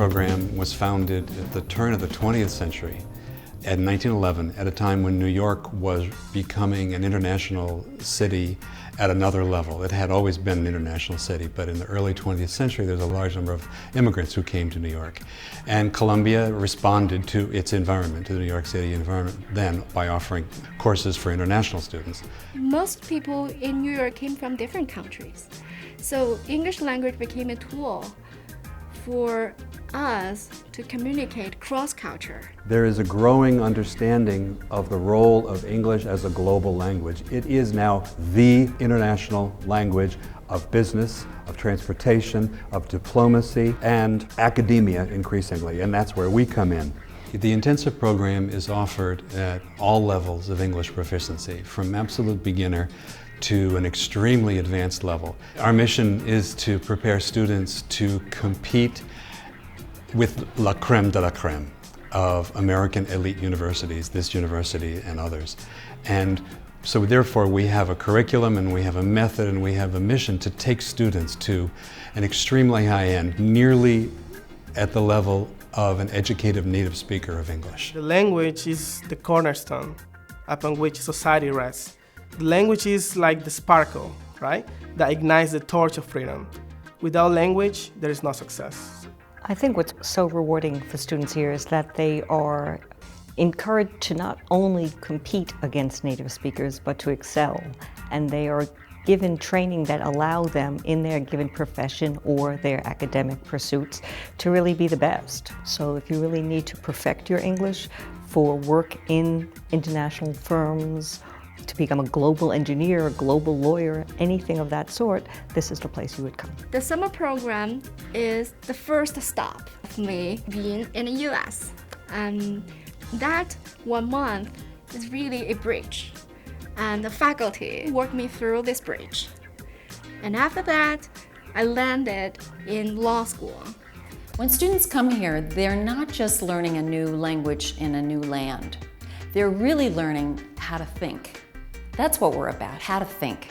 program was founded at the turn of the 20th century in 1911, at a time when New York was becoming an international city at another level. It had always been an international city, but in the early 20th century there's a large number of immigrants who came to New York. And Columbia responded to its environment, to the New York City environment then, by offering courses for international students. Most people in New York came from different countries. So English language became a tool for us to communicate cross-culture. There is a growing understanding of the role of English as a global language. It is now the international language of business, of transportation, of diplomacy, and academia increasingly, and that's where we come in. The intensive program is offered at all levels of English proficiency, from absolute beginner to an extremely advanced level. Our mission is to prepare students to compete with la crème de la crème of American elite universities, this university and others. And so therefore we have a curriculum and we have a method and we have a mission to take students to an extremely high end, nearly at the level of an educated native speaker of English. The language is the cornerstone upon which society rests. The language is like the sparkle, right, that ignites the torch of freedom. Without language, there is no success. I think what's so rewarding for students here is that they are encouraged to not only compete against native speakers, but to excel. And they are given training that allow them in their given profession or their academic pursuits to really be the best. So if you really need to perfect your English for work in international firms, to become a global engineer, a global lawyer, anything of that sort, this is the place you would come. The summer program is the first stop of me being in the US. And that 1 month is really a bridge. And the faculty worked me through this bridge. And after that, I landed in law school. When students come here, they're not just learning a new language in a new land. They're really learning how to think. That's what we're about, how to think.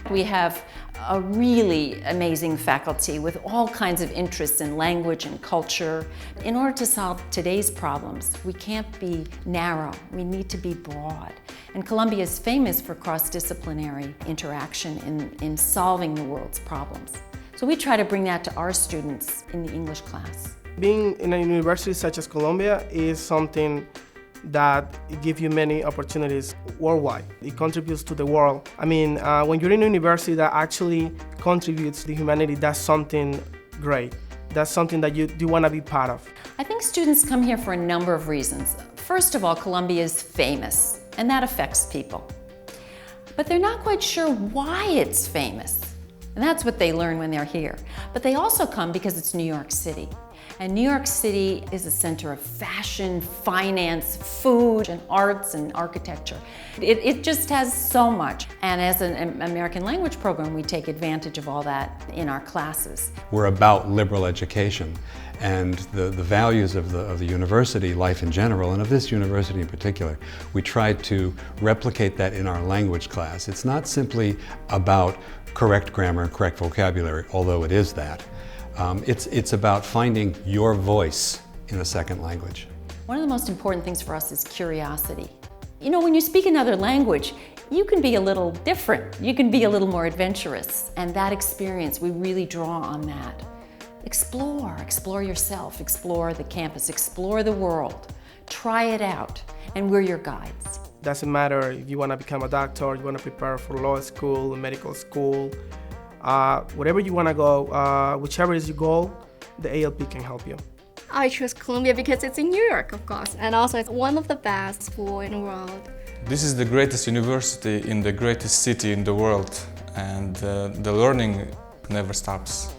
We have a really amazing faculty with all kinds of interests in language and culture. In order to solve today's problems, we can't be narrow, we need to be broad. And Columbia is famous for cross-disciplinary interaction in solving the world's problems. So we try to bring that to our students in the English class. Being in a university such as Columbia is something that gives you many opportunities worldwide. It contributes to the world. I mean, when you're in a university that actually contributes to humanity, that's something great. That's something that you want to be part of. I think students come here for a number of reasons. First of all, Columbia is famous, and that affects people. But they're not quite sure why it's famous. And that's what they learn when they're here. But they also come because it's New York City. And New York City is a center of fashion, finance, food, and arts and architecture. It just has so much. And as an American language program, we take advantage of all that in our classes. We're about liberal education and the values of the university life in general, and of this university in particular. We try to replicate that in our language class. It's not simply about correct grammar, correct vocabulary, although it is that. It's about finding your voice in a second language. One of the most important things for us is curiosity. You know, when you speak another language, you can be a little different. You can be a little more adventurous. And that experience, we really draw on that. Explore yourself, explore the campus, explore the world. Try it out, and we're your guides. Doesn't matter if you want to become a doctor, you want to prepare for law school, medical school, wherever you want to go, whichever is your goal, the ALP can help you. I chose Columbia because it's in New York, of course, and also it's one of the best schools in the world. This is the greatest university in the greatest city in the world, and the learning never stops.